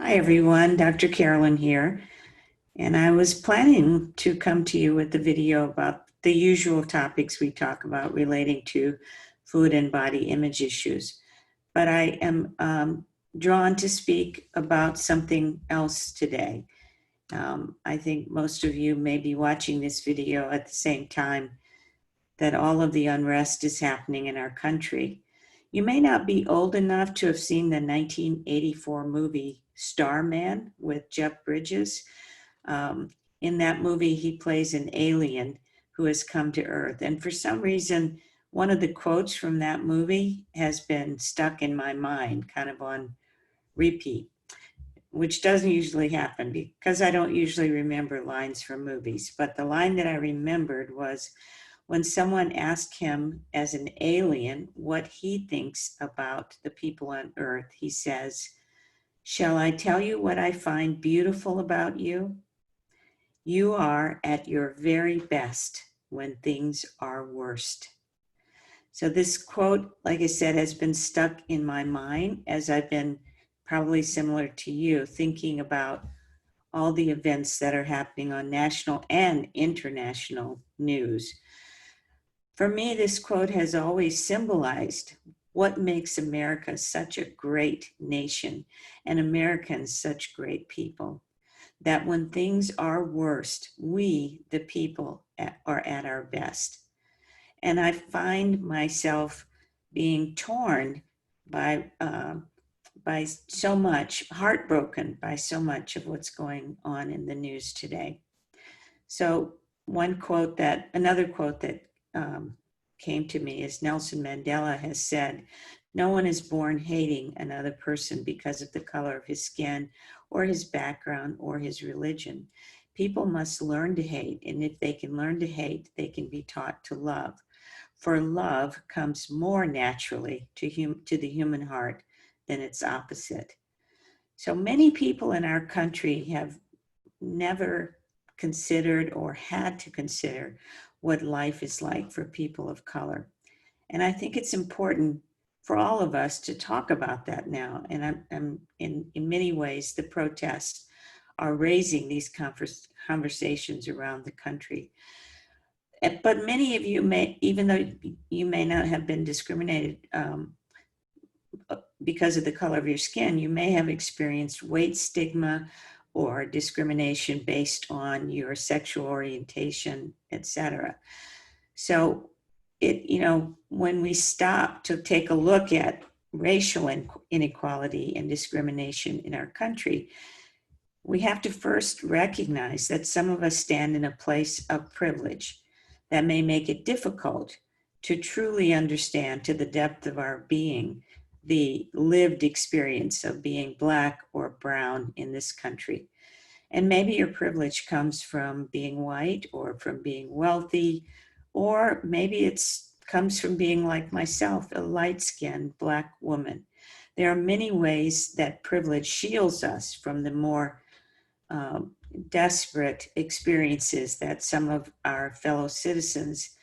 Hi everyone, Dr. Carolyn here, and I was planning to come to you with the video about the usual topics we talk about relating to food and body image issues, but I am drawn to speak about something else today. I think most of you may be watching this video at the same time that all of the unrest is happening in our country. You may not be old enough to have seen the 1984 movie Starman with Jeff Bridges. Um, in that movie, he plays an alien who has come to Earth. And for some reason, one of the quotes from that movie has been stuck in my mind, kind of on repeat, which doesn't usually happen because I don't usually remember lines from movies. But the line that I remembered was, when someone asked him as an alien what he thinks about the people on Earth, he says, "Shall I tell you what I find beautiful about you? You are at your very best when things are worst." So this quote, like I said, has been stuck in my mind as I've been, probably similar to you, thinking about all the events that are happening on national and international news. For me, this quote has always symbolized what makes America such a great nation and Americans such great people. That when things are worst, we, the people, are at our best. And I find myself being torn by so much, heartbroken by so much of what's going on in the news today. So another quote that came to me is Nelson Mandela has said, "No one is born hating another person because of the color of his skin or his background or his religion. People must learn to hate, and if they can learn to hate, they can be taught to love. For love comes more naturally to the human heart than its opposite." So many people in our country have never considered or had to consider what life is like for people of color. And I think it's important for all of us to talk about that now. And I'm in many ways, the protests are raising these conversations around the country. But many of you may, even though you may not have been discriminated because of the color of your skin, you may have experienced weight stigma or discrimination based on your sexual orientation, etc. So when we stop to take a look at racial inequality and discrimination in our country, we have to first recognize that some of us stand in a place of privilege that may make it difficult to truly understand to the depth of our being the lived experience of being Black or brown in this country. And maybe your privilege comes from being white or from being wealthy, or maybe it comes from being like myself, a light-skinned Black woman. There are many ways that privilege shields us from the more desperate experiences that some of our fellow citizens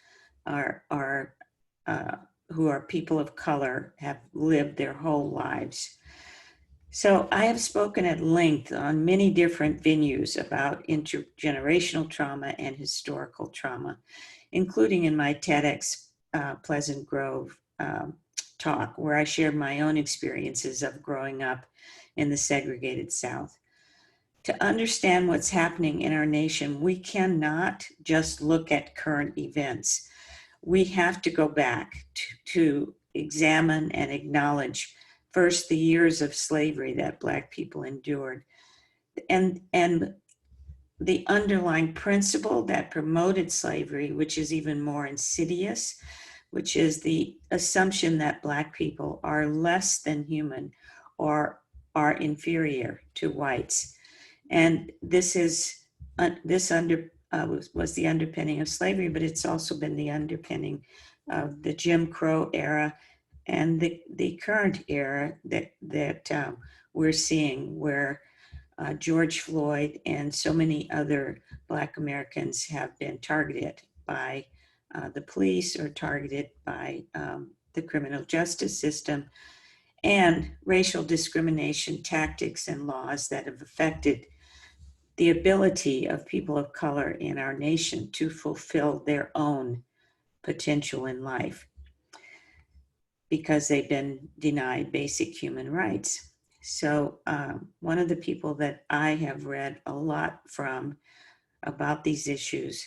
who are people of color have lived their whole lives. So I have spoken at length on many different venues about intergenerational trauma and historical trauma, including in my TEDx Pleasant Grove talk, where I shared my own experiences of growing up in the segregated South. To understand what's happening in our nation, we cannot just look at current events. We have to go back to examine and acknowledge first the years of slavery that Black people endured, and the underlying principle that promoted slavery, which is even more insidious, which is the assumption that Black people are less than human or are inferior to whites. And this was the underpinning of slavery, but it's also been the underpinning of the Jim Crow era and the current era that we're seeing, where George Floyd and so many other Black Americans have been targeted by the police or targeted by the criminal justice system. and racial discrimination tactics and laws that have affected the ability of people of color in our nation to fulfill their own potential in life because they've been denied basic human rights. So one of the people that I have read a lot from about these issues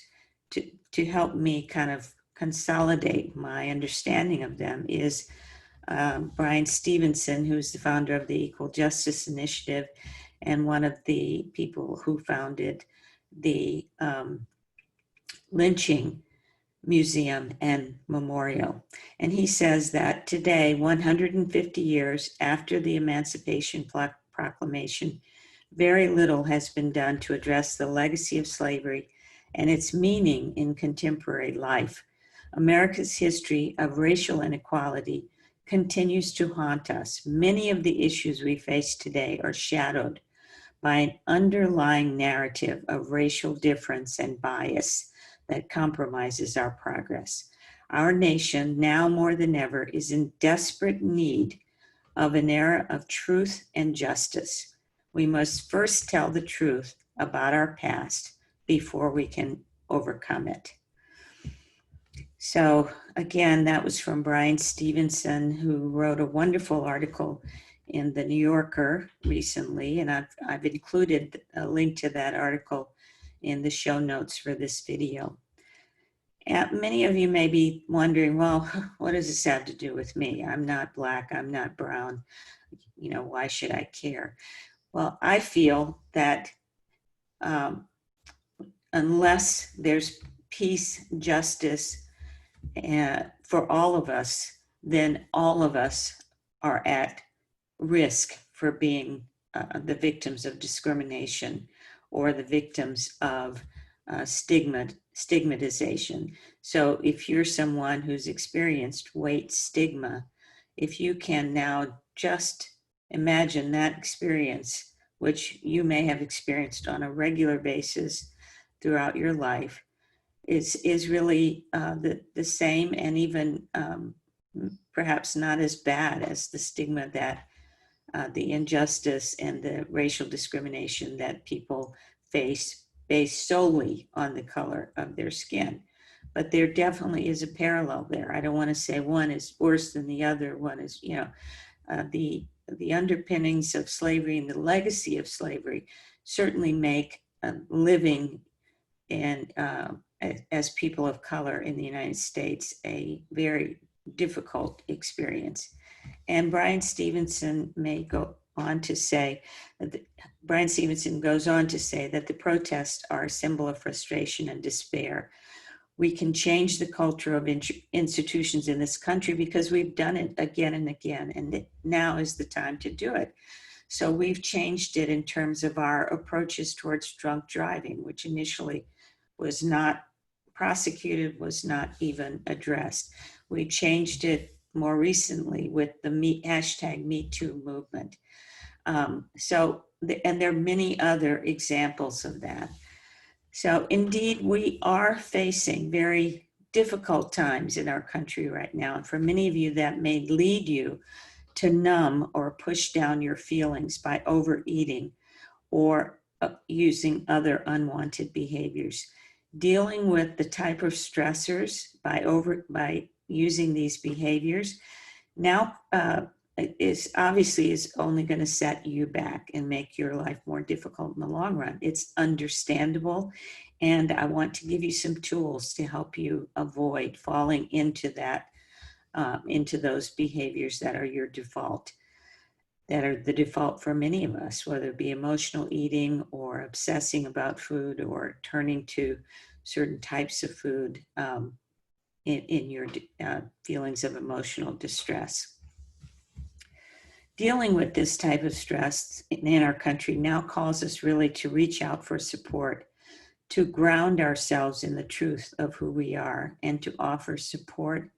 to help me kind of consolidate my understanding of them is Bryan Stevenson, who's the founder of the Equal Justice Initiative and one of the people who founded the lynching museum and memorial. And he says that today, 150 years after the Emancipation Proclamation, very little has been done to address the legacy of slavery and its meaning in contemporary life. America's history of racial inequality continues to haunt us. Many of the issues we face today are shadowed by an underlying narrative of racial difference and bias that compromises our progress. Our nation, now more than ever, is in desperate need of an era of truth and justice. We must first tell the truth about our past before we can overcome it. So again, that was from Bryan Stevenson, who wrote a wonderful article in the New Yorker recently, and I've included a link to that article in the show notes for this video. And many of you may be wondering, well, what does this have to do with me? I'm not Black, I'm not brown, why should I care? Well, I feel that unless there's peace, justice, for all of us, then all of us are at risk for being the victims of discrimination or the victims of stigmatization. So if you're someone who's experienced weight stigma, if you can now just imagine that experience, which you may have experienced on a regular basis throughout your life, is really the same and even perhaps not as bad as the stigma that the injustice and the racial discrimination that people face based solely on the color of their skin. But there definitely is a parallel there. I don't want to say one is worse than the other. One is, the underpinnings of slavery and the legacy of slavery certainly make living and as people of color in the United States a very difficult experience. And Bryan Stevenson goes on to say that the protests are a symbol of frustration and despair. We can change the culture of institutions in this country because we've done it again and again, and now is the time to do it. So we've changed it in terms of our approaches towards drunk driving, which initially was not prosecuted, was not even addressed. We changed it more recently with the hashtag #MeToo movement. And there are many other examples of that. So indeed, we are facing very difficult times in our country right now. And for many of you, that may lead you to numb or push down your feelings by overeating or using other unwanted behaviors. Dealing with the type of stressors by using these behaviors now is only going to set you back and make your life more difficult in the long run. It's understandable, and I want to give you some tools to help you avoid falling into those behaviors that are your default, that are the default for many of us, whether it be emotional eating or obsessing about food or turning to certain types of food in your feelings of emotional distress. Dealing with this type of stress in our country now calls us really to reach out for support, to ground ourselves in the truth of who we are, and to offer support,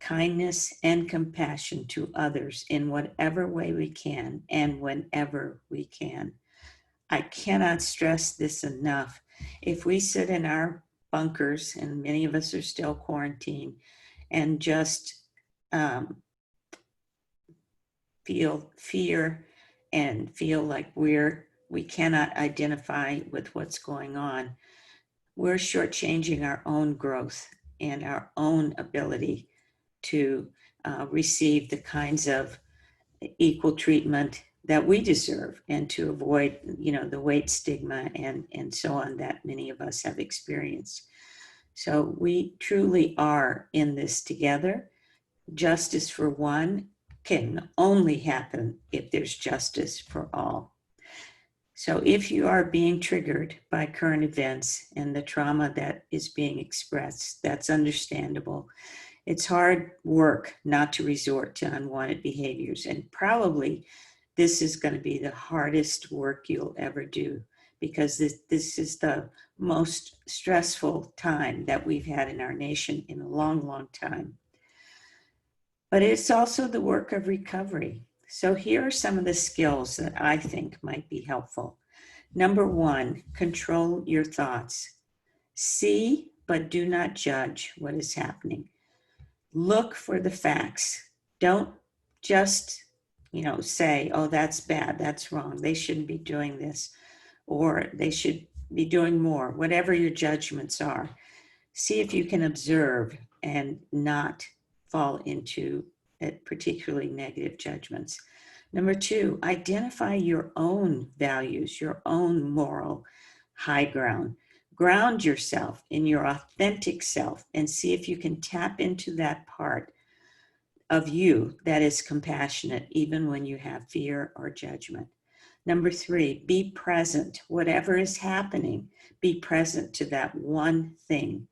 kindness, and compassion to others in whatever way we can and whenever we can. I cannot stress this enough. If we sit in our bunkers, and many of us are still quarantined, and just feel fear and feel like we cannot identify with what's going on, we're shortchanging our own growth and our own ability to receive the kinds of equal treatment that we deserve and to avoid, the weight stigma and so on that many of us have experienced. So we truly are in this together. Justice for one can only happen if there's justice for all. So if you are being triggered by current events and the trauma that is being expressed, that's understandable. It's hard work not to resort to unwanted behaviors, and probably this is going to be the hardest work you'll ever do, because this is the most stressful time that we've had in our nation in a long, long time. But it's also the work of recovery. So here are some of the skills that I think might be helpful. Number one, control your thoughts. See, but do not judge what is happening. Look for the facts. Don't just, say, oh, that's bad, that's wrong, they shouldn't be doing this, or they should be doing more, whatever your judgments are. See if you can observe and not fall into particularly negative judgments. Number two, identify your own values, your own moral high ground. Ground yourself in your authentic self and see if you can tap into that part of you that is compassionate, even when you have fear or judgment. Number three, be present. Whatever is happening, be present to that one thing.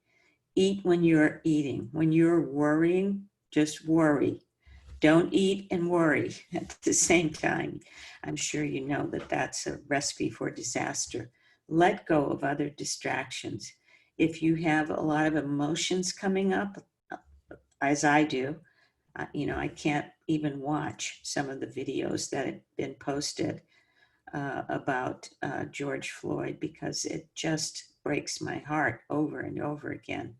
Eat when you're eating. When you're worrying, just worry. Don't eat and worry at the same time. I'm sure you know that that's a recipe for disaster. Let go of other distractions. If you have a lot of emotions coming up, as I do, I can't even watch some of the videos that have been posted about George Floyd, because it just breaks my heart over and over again.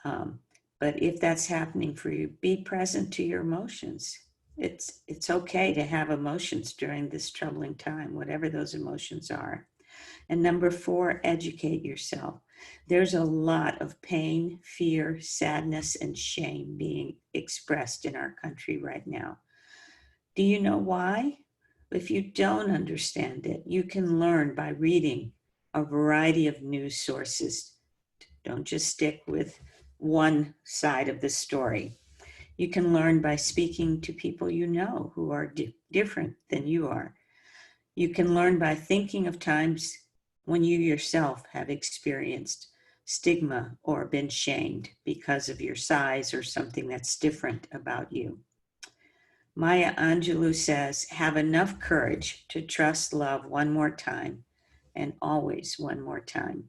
But if that's happening for you, be present to your emotions. It's okay to have emotions during this troubling time, whatever those emotions are. And number four, educate yourself. There's a lot of pain, fear, sadness, and shame being expressed in our country right now. Do you know why? If you don't understand it, you can learn by reading a variety of news sources. Don't just stick with one side of the story. You can learn by speaking to people you know who are different than you are. You can learn by thinking of times when you yourself have experienced stigma or been shamed because of your size or something that's different about you. Maya Angelou says, have enough courage to trust love one more time, and always one more time.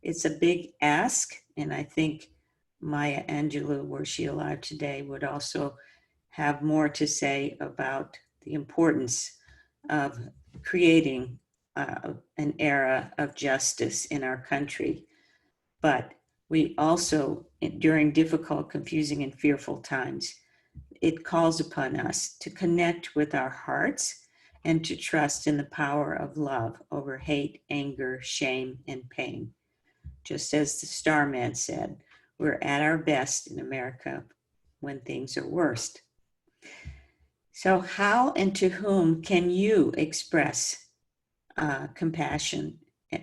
It's a big ask, and I think Maya Angelou, were she alive today, would also have more to say about the importance of creating an era of justice in our country. But we also, during difficult, confusing, and fearful times, it calls upon us to connect with our hearts and to trust in the power of love over hate, anger, shame, and pain. Just as the Starman said, we're at our best in America when things are worst. So how and to whom can you express compassion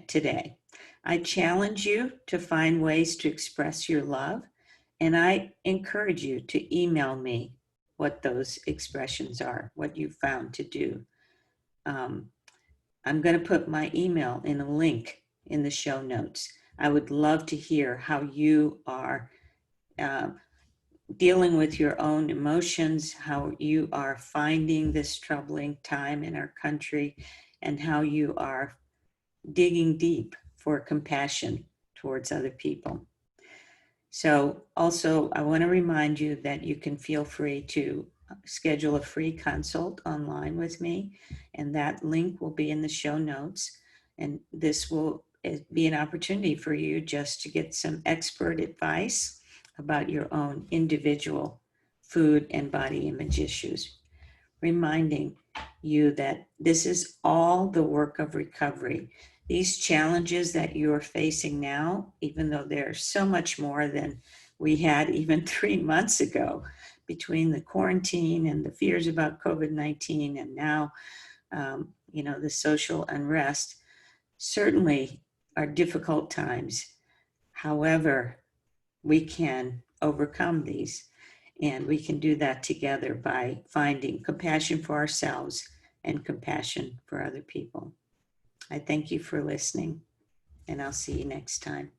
today? I challenge you to find ways to express your love, and I encourage you to email me what those expressions are, what you found to do. I'm going to put my email in a link in the show notes. I would love to hear how you are dealing with your own emotions, how you are finding this troubling time in our country, and how you are digging deep for compassion towards other people. So also, I want to remind you that you can feel free to schedule a free consult online with me, and that link will be in the show notes. And this will be an opportunity for you just to get some expert advice about your own individual food and body image issues. reminding you that this is all the work of recovery. These challenges that you are facing now, even though they're so much more than we had even 3 months ago, between the quarantine and the fears about COVID-19 and now, the social unrest, certainly are difficult times. However, we can overcome these, and we can do that together by finding compassion for ourselves and compassion for other people. I thank you for listening, and I'll see you next time.